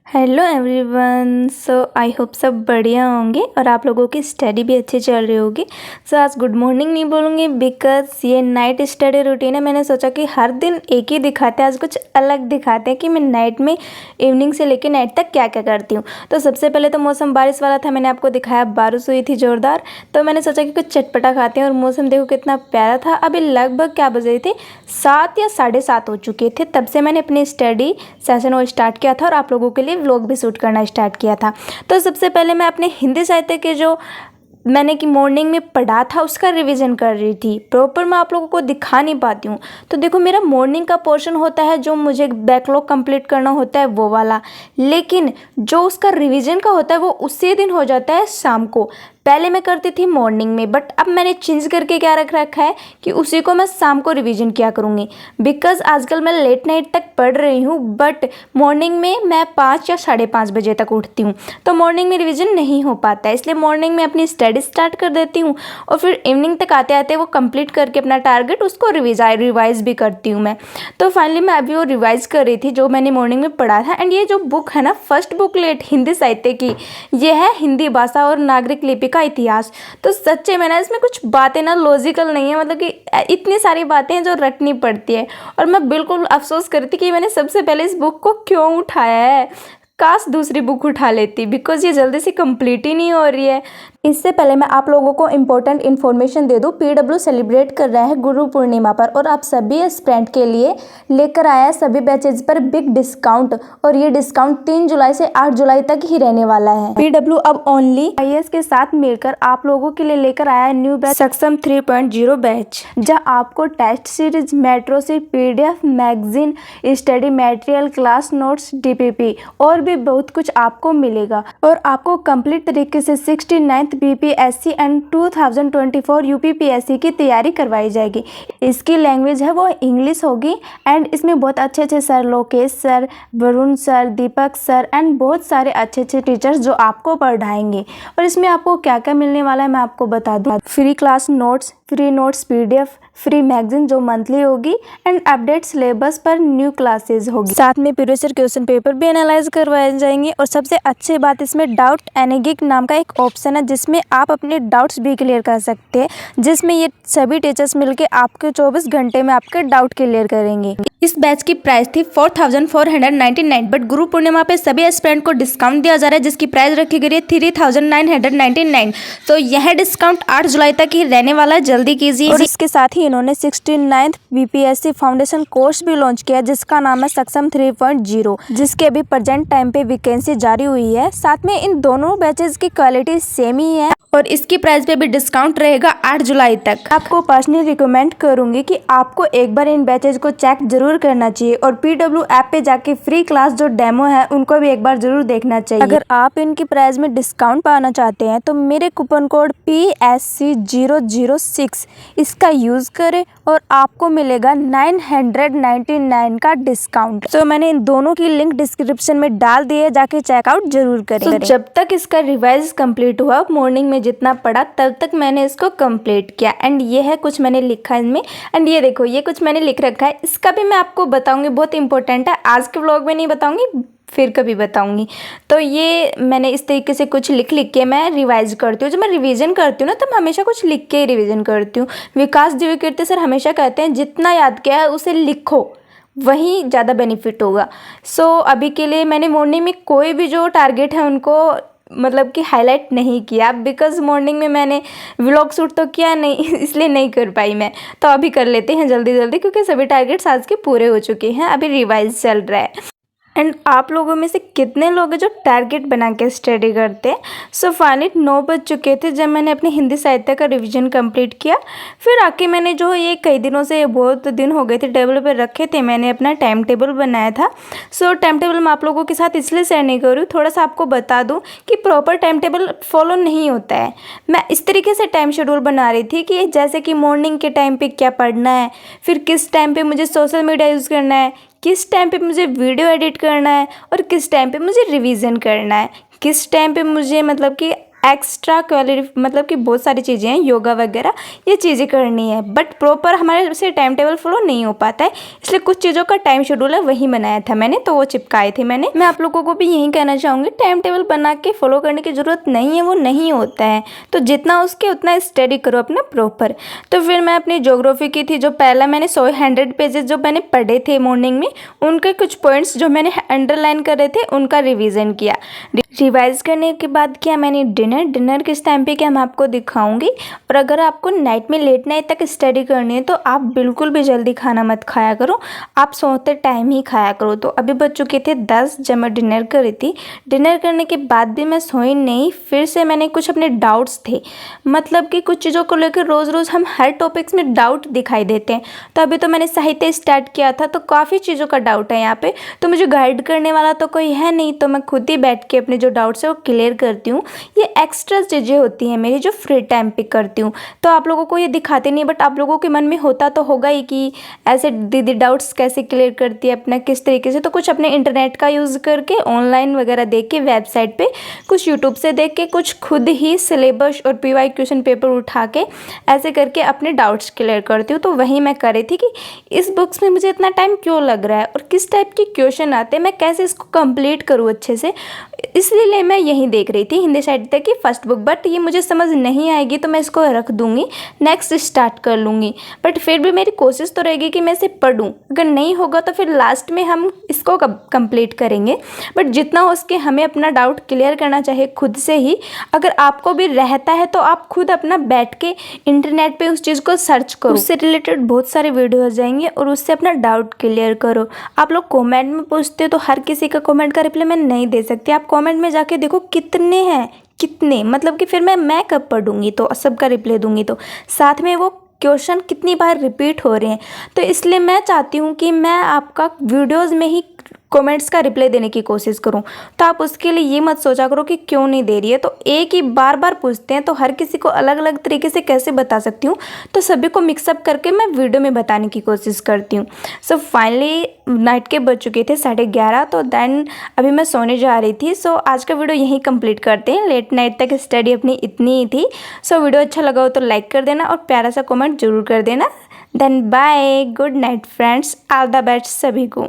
Hello everyone. I hope सब बढ़िया होंगे और आप लोगों की स्टडी भी अच्छी चल रही होगी। आज गुड मॉर्निंग नहीं बोलूँगी बिकॉज ये नाइट स्टडी रूटीन है। मैंने सोचा कि हर दिन एक ही दिखाते हैं, आज कुछ अलग दिखाते हैं कि मैं नाइट में इवनिंग से लेकर नाइट तक क्या क्या करती हूँ। तो सबसे पहले तो मौसम बारिश वाला था, मैंने आपको दिखाया बारिश हुई थी ज़ोरदार। तो मैंने सोचा कि कुछ चटपटा खाते हैं और मौसम देखो कितना प्यारा था। अभी लगभग क्या बज रही थी, 7 या 7:30 हो चुके थे। तब से मैंने अपनी स्टडी सेशन वो स्टार्ट किया था और आप लोगों के लिए व्लॉग भी शूट करना स्टार्ट किया था। तो सबसे पहले मैं अपने हिंदी साहित्य के जो मैंने कि मॉर्निंग में पढ़ा था उसका रिवीजन कर रही थी। प्रॉपर मैं आप लोगों को दिखा नहीं पाती हूँ। तो देखो, मेरा मॉर्निंग का पोर्शन होता है जो मुझे बैकलॉग कंप्लीट करना होता है वो वाला, लेकिन जो उसका रिवीजन का होता है वो उसी दिन हो जाता है शाम को। पहले मैं करती थी मॉर्निंग में, बट अब मैंने चेंज करके क्या रख रखा है कि उसी को मैं शाम को रिवीजन किया करूँगी। बिकॉज आजकल मैं लेट नाइट तक पढ़ रही हूँ, बट मॉर्निंग में मैं 5 या 5:30 बजे तक उठती हूँ, तो मॉर्निंग में रिवीजन नहीं हो पाता है। इसलिए मॉर्निंग में अपनी स्टडी स्टार्ट कर देती हूँ और फिर इवनिंग तक आते आते वो कंप्लीट करके अपना टारगेट उसको रिवाइज भी करती हूँ मैं। तो फाइनली मैं अभी वो रिवाइज कर रही थी जो मैंने मॉर्निंग में पढ़ा था। एंड ये जो बुक है ना, फर्स्ट बुकलेट हिंदी साहित्य की, ये है हिंदी भाषा और नागरिक लिपि का इतिहास। तो सच्चे में ना इसमें कुछ बातें ना लॉजिकल नहीं है, मतलब कि इतनी सारी बातें हैं जो रटनी पड़ती है। और मैं बिल्कुल अफसोस करती कि मैंने सबसे पहले इस बुक को क्यों उठाया है। काश दूसरी बुक उठा लेती, बिकॉज ये जल्दी से कंप्लीट ही नहीं हो रही है। इससे पहले मैं आप लोगों को इम्पोर्टेंट इन्फॉर्मेशन दे दूं। पीडब्ल्यू सेलिब्रेट कर रहा है गुरु पूर्णिमा पर और आप सभी एस्पिरेंट के लिए लेकर आया है सभी बैचेज पर बिग डिस्काउंट। और ये डिस्काउंट 3 जुलाई से 8 जुलाई तक ही रहने वाला है। पीडब्ल्यू अब ओनली आईएएस के साथ मिलकर आप लोगों के लिए लेकर आया है न्यू बैच सक्षम 3.0 बैच, जहाँ आपको test series, metro seat, PDF, magazine, study material, class notes, DPP और भी बहुत कुछ आपको मिलेगा। और आपको कंप्लीट तरीके से 69th बीपीएससी एंड 2024 यूपीपीएससी की तैयारी करवाई जाएगी। इसकी लैंग्वेज है वो इंग्लिश होगी। एंड इसमें बहुत अच्छे अच्छे sir, Lokesh sir, Varun sir, Deepak sir and बहुत सारे अच्छे अच्छे टीचर्स जो आपको पढ़ाएंगे। और इसमें आपको क्या क्या मिलने वाला है मैं आपको बता दूँ। Free class notes, free notes PDF, free magazine जो मंथली होगी एंड अपडेट सिलेबस पर न्यू क्लासेस होगी। साथ में प्रीवियस ईयर क्वेश्चन पेपर भी एनालाइज करवाए जाएंगे। और सबसे अच्छी बात, इसमें डाउट एनेगिक नाम का एक ऑप्शन है जिसमें आप अपने डाउट्स भी क्लियर कर सकते हैं, जिसमें ये सभी टीचर्स मिलकर आपके 24 घंटे में आपके डाउट क्लियर करेंगे। इस बैच की प्राइस थी 4499, बट गुरु पूर्णिमा पे सभी एस्पिरेंट को डिस्काउंट दिया जा रहा है जिसकी प्राइस रखी गई है 3999। तो यह डिस्काउंट 8 जुलाई तक ही रहने वाला है, जल्दी कीजिए। और इसके साथ ही इन्होंने 69th बीपीएससी फाउंडेशन कोर्स भी लॉन्च किया जिसका नाम है सक्षम 3.0, जिसके अभी प्रेजेंट टाइम पे वैकेंसी जारी हुई है। साथ में इन दोनों बैचेस की क्वालिटी सेम ही है और इसकी प्राइस पे भी डिस्काउंट रहेगा 8 जुलाई तक। आपको पर्सनली रिकमेंड करूंगी कि आपको एक बार इन बैचेज को चेक जरूर करना चाहिए और पीडब्ल्यू ऐप पे जाके फ्री क्लास जो डेमो है उनको भी एक बार जरूर देखना चाहिए। अगर आप इनकी प्राइस में डिस्काउंट पाना चाहते हैं तो मेरे कूपन कोड PSC006 इसका यूज करें और आपको मिलेगा 999 का डिस्काउंट। तो मैंने इन दोनों की लिंक डिस्क्रिप्शन में डाल दी है, जाके चेकआउट जरूर करें। तो जब तक इसका रिवाइज कंप्लीट हुआ, मॉर्निंग में जितना पढ़ा तब तक मैंने इसको कंप्लीट किया। एंड ये है कुछ मैंने लिखा इनमें। एंड ये देखो, ये कुछ मैंने लिख रखा है, इसका भी मैं आपको बताऊंगी, बहुत इंपॉर्टेंट है। आज के व्लॉग में नहीं बताऊंगी, फिर कभी बताऊंगी। तो ये मैंने इस तरीके से कुछ लिख के मैं रिवाइज करती हूँ। जब मैं रिवीजन करती हूँ ना, तो मैं हमेशा कुछ लिख के ही रिवीजन करती हूँ। विकास दिव्यकीर्ति सर हमेशा कहते हैं जितना याद किया है उसे लिखो, वही ज़्यादा बेनिफिट होगा। अभी के लिए मैंने मॉर्निंग में कोई भी जो टारगेट है उनको मतलब कि हाईलाइट नहीं किया, बिकॉज मॉर्निंग में मैंने व्लॉग शूट तो किया नहीं इसलिए नहीं कर पाई मैं। तो अभी कर लेते हैं जल्दी जल्दी, क्योंकि सभी टारगेट्स आज के पूरे हो चुके हैं, अभी रिवाइज चल रहा है। एंड आप लोगों में से कितने लोग हैं जो टारगेट बना के स्टडी करते हैं। फाइनली 9 बज चुके थे जब मैंने अपने हिंदी साहित्य का रिवीजन कंप्लीट किया। फिर आके मैंने जो ये कई दिनों से, बहुत दिन हो गए थे टेबल पर रखे थे, मैंने अपना टाइम टेबल बनाया था। टाइम टेबल मैं आप लोगों के साथ इसलिए शेयर नहीं कर रही हूँ, थोड़ा सा आपको बता दूँ कि प्रॉपर टाइम टेबल फॉलो नहीं होता है। मैं इस तरीके से टाइम शेड्यूल बना रही थी कि जैसे कि मॉर्निंग के टाइम पर क्या पढ़ना है, फिर किस टाइम पर मुझे सोशल मीडिया यूज़ करना है, किस टाइम पे मुझे वीडियो एडिट करना है और किस टाइम पे मुझे रिवीजन करना है, किस टाइम पे मुझे मतलब कि एक्स्ट्रा क्वालिटी मतलब कि बहुत सारी चीज़ें हैं, योगा वगैरह ये चीज़ें करनी है, बट प्रॉपर हमारे से टाइम टेबल फॉलो नहीं हो पाता है, इसलिए कुछ चीज़ों का टाइम शेड्यूल है वही बनाया था मैंने, तो वो चिपकाए थे मैंने। मैं आप लोगों को भी यही कहना चाहूँगी, टाइम टेबल बना के फॉलो करने की ज़रूरत नहीं है, वो नहीं होता है, तो जितना उसके उतना स्टडी करो अपना प्रॉपर। तो फिर मैं अपनी ज्योग्राफी की थी, जो पहला मैंने 100 पेजेस जो मैंने पढ़े थे मॉर्निंग में, उनके कुछ पॉइंट्स जो मैंने अंडरलाइन करे थे उनका रिवीजन किया। रिवाइज करने के बाद किया मैंने डिनर किस टाइम पे किया मैं आपको दिखाऊंगी। और अगर आपको नाइट में लेट नाइट तक स्टडी करनी है तो आप बिल्कुल भी जल्दी खाना मत खाया करो, आप सोते टाइम ही खाया करो। तो अभी बज चुके थे 10 जब मैं डिनर कर रही थी। डिनर करने के बाद भी मैं सोई नहीं, फिर से मैंने कुछ अपने डाउट्स थे, मतलब कि कुछ चीज़ों को लेकर रोज़ रोज़ हम हर टॉपिक्स में डाउट दिखाई देते हैं। तो अभी तो मैंने साहित्य स्टार्ट किया था, तो काफ़ी चीज़ों का डाउट है यहाँ पे, तो मुझे गाइड करने वाला तो कोई है नहीं, तो मैं खुद ही बैठ के अपने जो डाउट्स है वो क्लियर करती हूँ। ये एक्स्ट्रा चीज़ें होती हैं मेरी जो फ्री टाइम पे करती हूँ, तो आप लोगों को ये दिखाते नहीं, बट आप लोगों के मन में होता तो होगा ही कि ऐसे दीदी डाउट्स कैसे क्लियर करती है अपना, किस तरीके से। तो कुछ अपने इंटरनेट का यूज़ करके, ऑनलाइन वगैरह देख के, वेबसाइट पे कुछ यूट्यूब से देख के, कुछ खुद ही सिलेबस और PY क्वेश्चन पेपर उठा के ऐसे करके अपने डाउट्स क्लियर करती हूँ। तो वही मैं कर रही थी कि इस बुक्स में मुझे इतना टाइम क्यों लग रहा है और किस टाइप के क्वेश्चन आते हैं, मैं कैसे इसको कंप्लीट करूँ अच्छे से, इसलिए मैं यही देख रही थी हिंदी साहित्य की फर्स्ट बुक। बट ये मुझे समझ नहीं आएगी तो मैं इसको रख दूँगी, नेक्स्ट स्टार्ट कर लूँगी, बट फिर भी मेरी कोशिश तो रहेगी कि मैं इसे पढूँ। अगर नहीं होगा तो फिर लास्ट में हम इसको कंप्लीट करेंगे, बट जितना हो सके हमें अपना डाउट क्लियर करना चाहिए खुद से ही। अगर आपको भी रहता है तो आप खुद अपना बैठ के इंटरनेट पे उस चीज़ को सर्च करो, उससे रिलेटेड बहुत सारे वीडियोस जाएंगे और उससे अपना डाउट क्लियर करो। आप लोग कमेंट में पूछते हो तो हर किसी का कमेंट का रिप्लाई मैं नहीं दे सकती, आप कमेंट में जाके देखो कितने हैं, कितने, मतलब कि फिर मैं कब पढ़ूंगी तो सबका रिप्लाई दूंगी, तो साथ में वो क्वेश्चन कितनी बार रिपीट हो रहे हैं। तो इसलिए मैं चाहती हूँ कि मैं आपका वीडियोज़ में ही कमेंट्स का रिप्लाई देने की कोशिश करूं, तो आप उसके लिए ये मत सोचा करो कि क्यों नहीं दे रही है, तो एक ही बार बार पूछते हैं तो हर किसी को अलग अलग तरीके से कैसे बता सकती हूँ, तो सभी को मिक्सअप करके मैं वीडियो में बताने की कोशिश करती हूँ। सो फाइनली नाइट के बज चुके थे 11:30, तो देन अभी मैं सोने जा रही थी। सो आज का वीडियो यहीं कंप्लीट करते हैं, लेट नाइट तक स्टडी अपनी इतनी ही थी। सो वीडियो अच्छा लगा हो तो लाइक कर देना और प्यारा सा कमेंट जरूर कर देना। Then bye, good night friends, all the best सभी को।